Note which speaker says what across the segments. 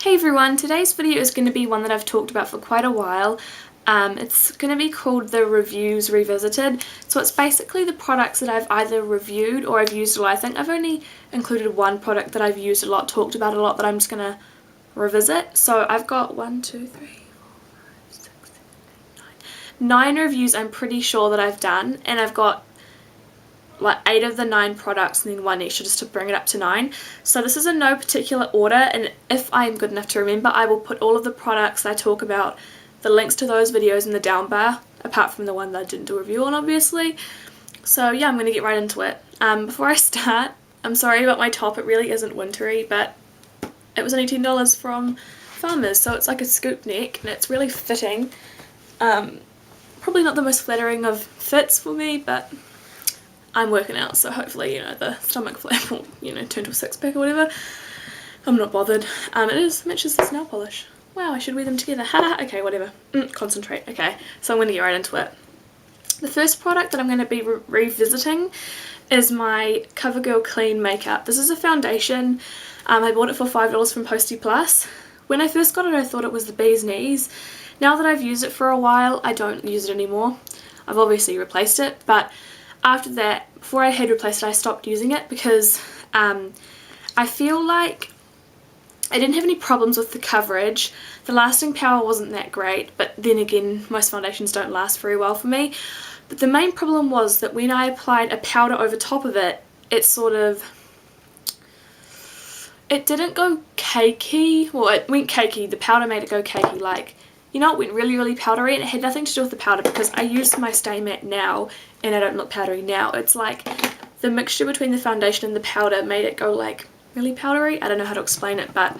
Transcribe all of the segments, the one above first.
Speaker 1: Hey everyone, today's video is going to be one that I've talked about for quite a while. It's going to be called the Reviews Revisited. So it's basically the products that I've either reviewed or I've used a lot. I think I've only included one product that I've used a lot, talked about a lot, that I'm just going to revisit. So I've got 9 reviews I'm pretty sure that I've done, and I've got like 8 of the 9 products and then 1 extra just to bring it up to 9. So this is in no particular order, and if I'm good enough to remember, I will put all of the products I talk about, the links to those videos in the down bar, apart from the one that I didn't do a review on obviously. So yeah, I'm going to get right into it. Before I start, I'm sorry about my top, it really isn't wintry, but it was only $10 from Farmers, so it's like a scoop neck and it's really fitting. Probably not the most flattering of fits for me, but I'm working out, so hopefully, the stomach flap will, turn to a six-pack or whatever. I'm not bothered. It matches this nail polish. Wow, I should wear them together. Haha, okay, whatever. Concentrate. Okay, so I'm going to get right into it. The first product that I'm going to be revisiting is my Covergirl Clean makeup. This is a foundation. I bought it for $5 from Posty Plus. When I first got it, I thought it was the bee's knees. Now that I've used it for a while, I don't use it anymore. I've obviously replaced it, but after that, before I had replaced it, I stopped using it because I feel like I didn't have any problems with the coverage. The lasting power wasn't that great, but then again, most foundations don't last very well for me. But the main problem was that when I applied a powder over top of it, it didn't go cakey. Well, it went cakey. The powder made it go cakey, like, it went really, really powdery, and it had nothing to do with the powder because I use my Stay Matte now and I don't look powdery now. It's like the mixture between the foundation and the powder made it go like really powdery. I don't know how to explain it, but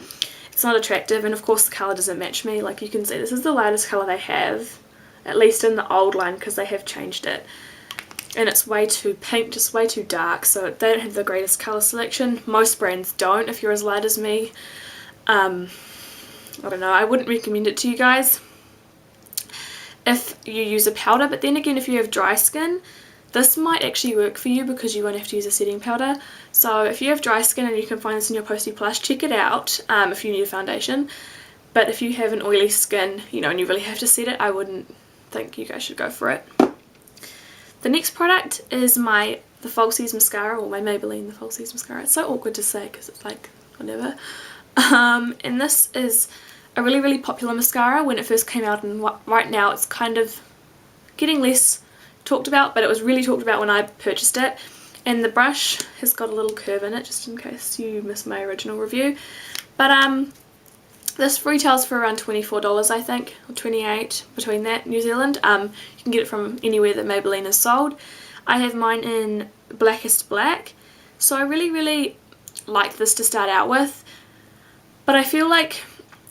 Speaker 1: it's not attractive, and of course the colour doesn't match me. Like you can see, this is the lightest colour they have, at least in the old line, because they have changed it. And it's way too pink, just way too dark, so they don't have the greatest colour selection. Most brands don't if you're as light as me. I don't know, I wouldn't recommend it to you guys if you use a powder, but then again, if you have dry skin, this might actually work for you because you won't have to use a setting powder. So if you have dry skin and you can find this in your Posty Plus, check it out if you need a foundation. But if you have an oily skin, and you really have to set it, I wouldn't think you guys should go for it. The next product is the Falsies mascara, or my Maybelline the Falsies mascara. It's so awkward to say because it's like whatever. And this is a really, really popular mascara when it first came out, and right now it's kind of getting less talked about, but it was really talked about when I purchased it. And the brush has got a little curve in it, just in case you missed my original review. But this retails for around $24, I think, or $28, between that, New Zealand. You can get it from anywhere that Maybelline is sold. I have mine in Blackest Black, so I really, really like this to start out with. But I feel like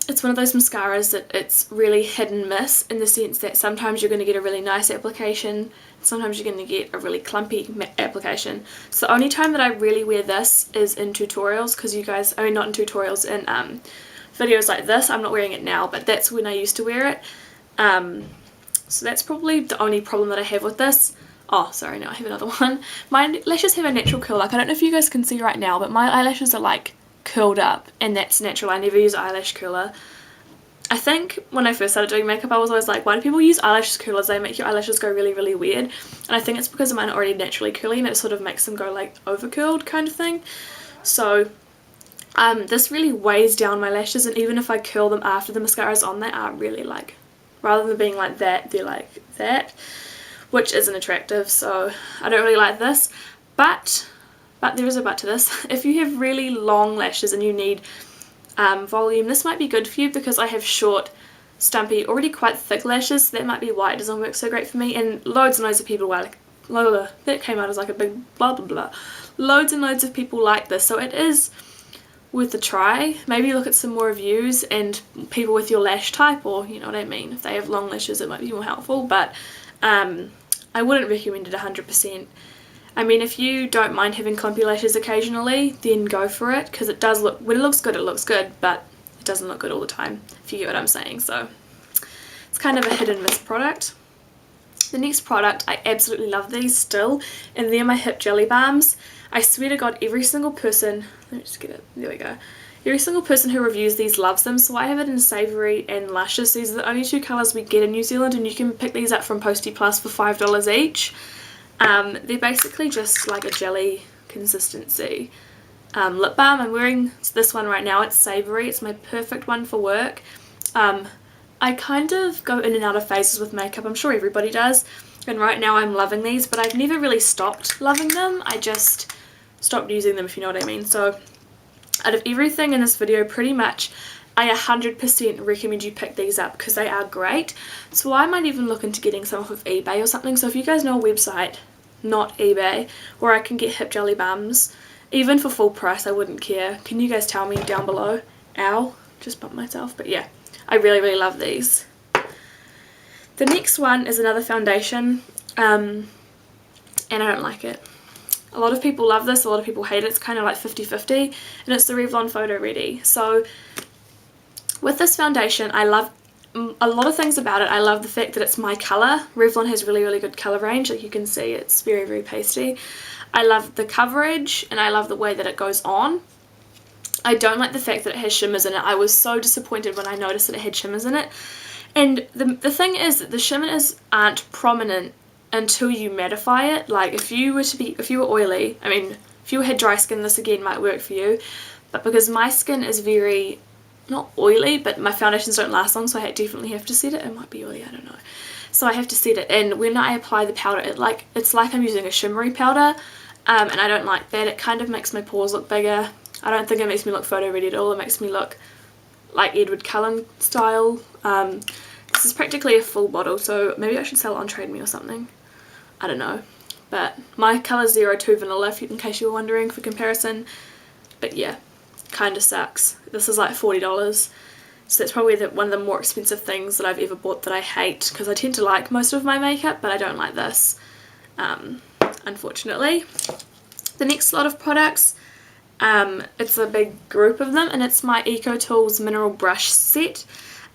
Speaker 1: it's one of those mascaras that it's really hit and miss, in the sense that sometimes you're going to get a really nice application, sometimes you're going to get a really clumpy application. So the only time that I really wear this is in tutorials, because not in tutorials, in videos like this. I'm not wearing it now, but that's when I used to wear it. So that's probably the only problem that I have with this. Oh, sorry, no, I have another one. My lashes have a natural curl. Like, I don't know if you guys can see right now, but my eyelashes are like curled up, and that's natural. I never use eyelash curler. I think when I first started doing makeup, I was always like, why do people use eyelash curlers? They make your eyelashes go really, really weird. And I think it's because mine are already naturally curly, and it sort of makes them go like over curled kind of thing. So this really weighs down my lashes, and even if I curl them after the mascara's on, they are really like, rather than being like that, they're like that, which isn't attractive. So I don't really like this, but there is a but to this. If you have really long lashes and you need volume, this might be good for you, because I have short, stumpy, already quite thick lashes. That might be why it doesn't work so great for me. And loads and loads of people like, that came out as like a big blah blah blah. Loads and loads of people like this, so it is worth a try. Maybe look at some more reviews and people with your lash type, or you know what I mean, if they have long lashes it might be more helpful, but I wouldn't recommend it 100%. I mean, if you don't mind having clumpy lashes occasionally, then go for it, because it does look, when it looks good, but it doesn't look good all the time, if you get what I'm saying. So it's kind of a hit and miss product. The next product, I absolutely love these still, and they're my hip Jelly Balms. I swear to God, every single person, let me just get it, there we go. Every single person who reviews these loves them. So I have it in Savoury and Luscious. These are the only two colours we get in New Zealand, and you can pick these up from Posty Plus for $5 each. They're basically just like a jelly consistency lip balm. I'm wearing this one right now. It's Savoury. It's my perfect one for work. I kind of go in and out of phases with makeup. I'm sure everybody does. And right now I'm loving these, but I've never really stopped loving them. I just stopped using them, if you know what I mean. So out of everything in this video, pretty much I 100% recommend you pick these up because they are great. So I might even look into getting some off of eBay or something. So if you guys know a website, not eBay, where I can get hip jelly balms, even for full price, I wouldn't care. Can you guys tell me down below? Ow, just bumped myself. But yeah, I really, really love these. The next one is another foundation, and I don't like it. A lot of people love this, a lot of people hate it. It's kind of like 50-50, and it's the Revlon PhotoReady. So with this foundation, I love a lot of things about it. I love the fact that it's my colour. Revlon has really, really good colour range. Like you can see, it's very, very pasty. I love the coverage, and I love the way that it goes on. I don't like the fact that it has shimmers in it. I was so disappointed when I noticed that it had shimmers in it. And the thing is that the shimmers aren't prominent until you mattify it. Like if you were oily, I mean, if you had dry skin, this again might work for you. But because my skin is very, not oily, but my foundations don't last long, so I definitely have to set it. It might be oily, I don't know. So I have to set it, and when I apply the powder, it's like I'm using a shimmery powder, and I don't like that. It kind of makes my pores look bigger. I don't think it makes me look photo ready at all. It makes me look like Edward Cullen style. This is practically a full bottle, so maybe I should sell it on Trade Me or something. I don't know. But my colour's 02 Vanilla, in case you were wondering, for comparison. But yeah, kind of sucks. This is like $40. So that's probably one of the more expensive things that I've ever bought that I hate, because I tend to like most of my makeup, but I don't like this, unfortunately. The next lot of products, it's a big group of them, and it's my Ecotools mineral brush set.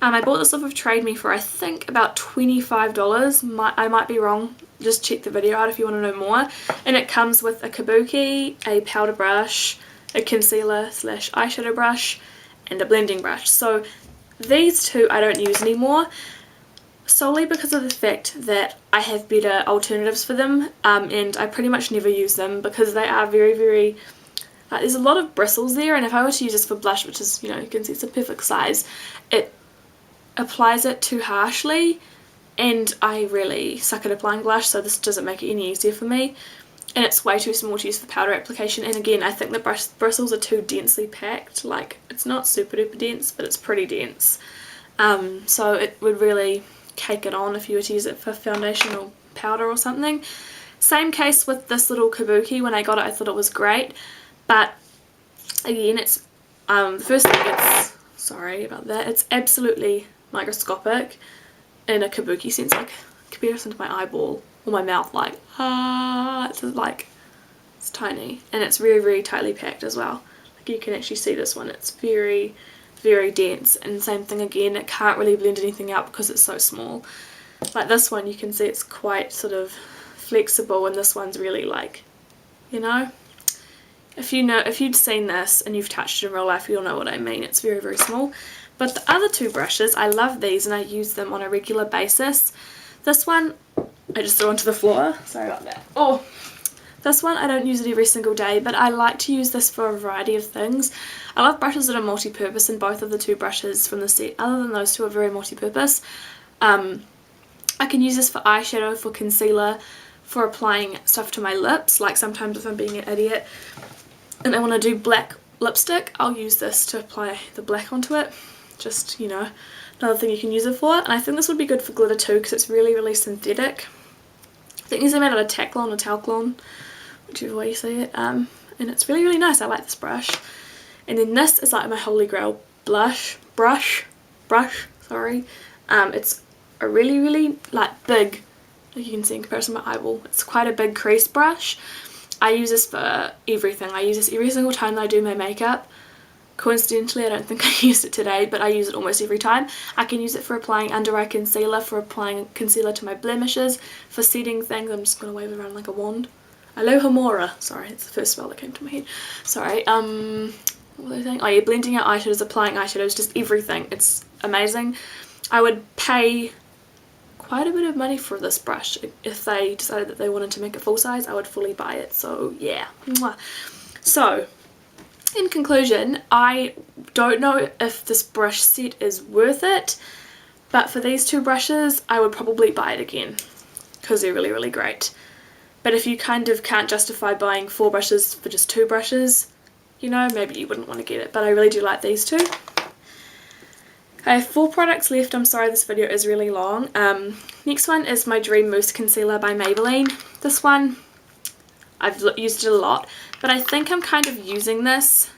Speaker 1: I bought this off of Trade Me for I think about $25. I might be wrong, just check the video out if you want to know more. And it comes with a kabuki, a powder brush, a concealer / eyeshadow brush, and a blending brush. So these two I don't use anymore, solely because of the fact that I have better alternatives for them, and I pretty much never use them because they are very, very, there's a lot of bristles there, and if I were to use this for blush, which is, you know, you can see it's a perfect size, it applies it too harshly, and I really suck at applying blush, so this doesn't make it any easier for me. And it's way too small to use for powder application, and again I think the bristles are too densely packed. Like, it's not super duper dense, but it's pretty dense, so it would really cake it on if you were to use it for foundation or powder or something. Same case with this little kabuki. When I got it I thought it was great, but again it's the first thing, it's, sorry about that, it's absolutely microscopic in a kabuki sense, like comparison to my eyeball or my mouth, like it's tiny, and it's very, very tightly packed as well. Like you can actually see this one, it's very, very dense, and same thing again, it can't really blend anything out because it's so small. Like this one you can see it's quite sort of flexible, and this one's really like, you know, if you'd seen this and you've touched it in real life, you'll know what I mean. It's very, very small. But the other two brushes, I love these and I use them on a regular basis. This one I just threw onto the floor, sorry about that. Oh, this one I don't use it every single day, but I like to use this for a variety of things. I love brushes that are multi-purpose, and both of the two brushes from the set, other than those two, are very multi-purpose. I can use this for eyeshadow, for concealer, for applying stuff to my lips. Like sometimes if I'm being an idiot and I want to do black lipstick, I'll use this to apply the black onto it. Just, you know, another thing you can use it for. And I think this would be good for glitter too, because it's really, really synthetic. I think these are made out of Taclon or Talclon, whichever way you say it, and it's really, really nice. I like this brush. And then this is like my holy grail brush, sorry. It's a really, really like big, like you can see in comparison to my eyeball, it's quite a big crease brush. I use this for everything. I use this every single time that I do my makeup. Coincidentally, I don't think I used it today, but I use it almost every time. I can use it for applying under eye concealer, for applying concealer to my blemishes, for setting things. I'm just going to wave it around like a wand. Alohomora. Sorry, it's the first spell that came to my head. Sorry. What was I saying? Oh yeah, blending out eyeshadows, applying eyeshadows, just everything. It's amazing. I would pay quite a bit of money for this brush. If they decided that they wanted to make it full size, I would fully buy it. So yeah. Mwah. So in conclusion, I don't know if this brush set is worth it, but for these two brushes I would probably buy it again because they're really, really great. But if you kind of can't justify buying 4 brushes for just 2 brushes, you know, maybe you wouldn't want to get it, but I really do like these two. I have 4 products left. I'm sorry this video is really long. Next one is my Dream Mousse Concealer by Maybelline. This one, I've used it a lot, but I think I'm kind of using this,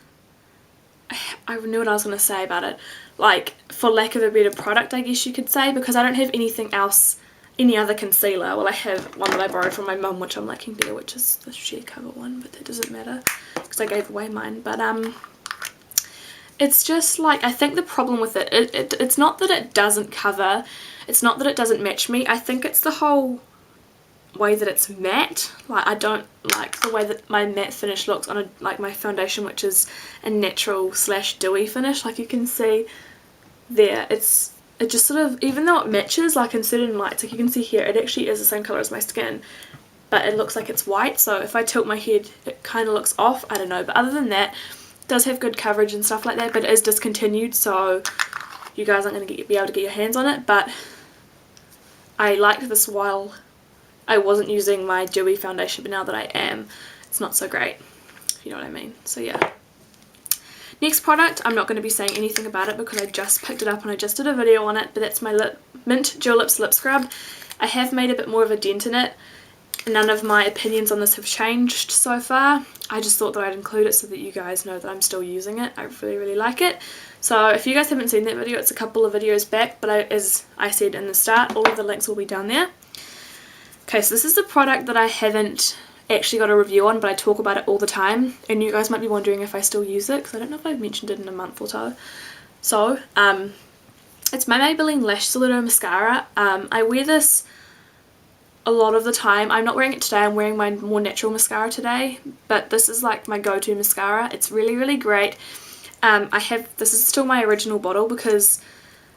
Speaker 1: I knew what I was going to say about it, like for lack of a better product I guess you could say, because I don't have anything else, any other concealer. Well, I have one that I borrowed from my mum which I'm liking there, which is the sheer cover one, but that doesn't matter because I gave away mine. But it's just like, I think the problem with it, it's not that it doesn't cover, it's not that it doesn't match me, I think it's the whole way that it's matte. Like, I don't like the way that my matte finish looks on like my foundation, which is a natural / dewy finish. Like you can see there, it just sort of, even though it matches like in certain lights, like you can see here, it actually is the same colour as my skin, but it looks like it's white. So if I tilt my head, it kind of looks off, I don't know. But other than that, it does have good coverage and stuff like that, but it is discontinued, so you guys aren't going to be able to get your hands on it. But I liked this while I wasn't using my dewy foundation, but now that I am, it's not so great, if you know what I mean. So yeah. Next product, I'm not going to be saying anything about it because I just picked it up and I just did a video on it, but that's my Mint Julips lip scrub. I have made a bit more of a dent in it. None of my opinions on this have changed so far. I just thought that I'd include it so that you guys know that I'm still using it. I really, really like it. So if you guys haven't seen that video, it's a couple of videos back, but as I said in the start, all of the links will be down there. Okay, so this is the product that I haven't actually got a review on, but I talk about it all the time, and you guys might be wondering if I still use it because I don't know if I've mentioned it in a month or so. So, it's my Maybelline Lash Stiletto Mascara. I wear this a lot of the time. I'm not wearing it today, I'm wearing my more natural mascara today, but this is like my go-to mascara. It's really, really great. This is still my original bottle because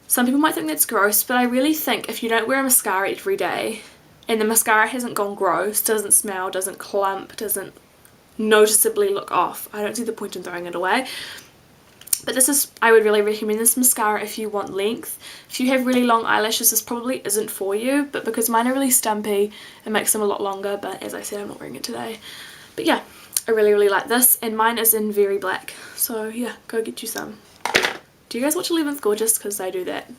Speaker 1: some people might think that's gross, but I really think if you don't wear a mascara every day, and the mascara hasn't gone gross, doesn't smell, doesn't clump, doesn't noticeably look off, I don't see the point in throwing it away. But I would really recommend this mascara if you want length. If you have really long eyelashes, this probably isn't for you, but because mine are really stumpy, it makes them a lot longer, but as I said, I'm not wearing it today. But yeah, I really, really like this, and mine is in Very Black, so yeah, go get you some. Do you guys watch 11th Gorgeous? Because they do that.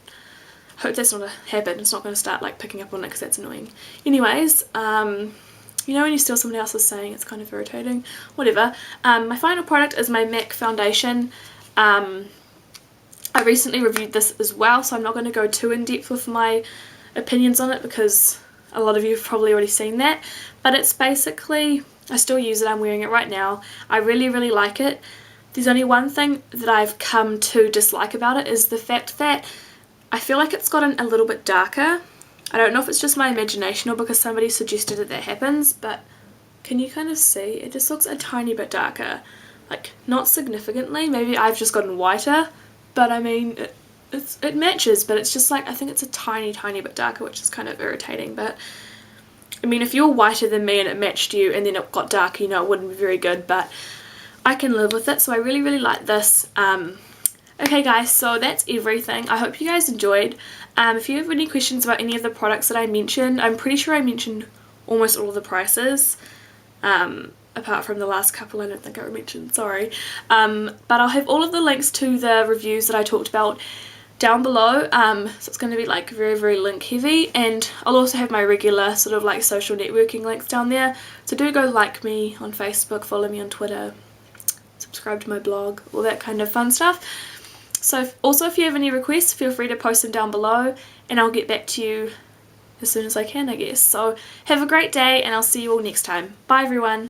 Speaker 1: Hope that's not a habit. It's not going to start like picking up on it because that's annoying. Anyways, you know when you steal someone else's saying, it's kind of irritating. Whatever. My final product is my MAC foundation. I recently reviewed this as well, so I'm not going to go too in depth with my opinions on it because a lot of you have probably already seen that. But it's basically, I still use it. I'm wearing it right now. I really, really like it. There's only one thing that I've come to dislike about it is the fact that I feel like it's gotten a little bit darker. I don't know if it's just my imagination or because somebody suggested that happens, but can you kind of see? It just looks a tiny bit darker. Like, not significantly. Maybe I've just gotten whiter, but I mean, it matches, but it's just like, I think it's a tiny, tiny bit darker, which is kind of irritating. But I mean, if you're whiter than me and it matched you and then it got darker, you know, it wouldn't be very good, but I can live with it. So I really, really like this. Okay guys, so that's everything. I hope you guys enjoyed. If you have any questions about any of the products that I mentioned, I'm pretty sure I mentioned almost all of the prices, apart from the last couple I don't think I mentioned, sorry. But I'll have all of the links to the reviews that I talked about down below, so it's going to be like very, very link heavy, and I'll also have my regular sort of like social networking links down there, so do go like me on Facebook, follow me on Twitter, subscribe to my blog, all that kind of fun stuff. So also if you have any requests, feel free to post them down below and I'll get back to you as soon as I can, I guess. So have a great day and I'll see you all next time. Bye everyone.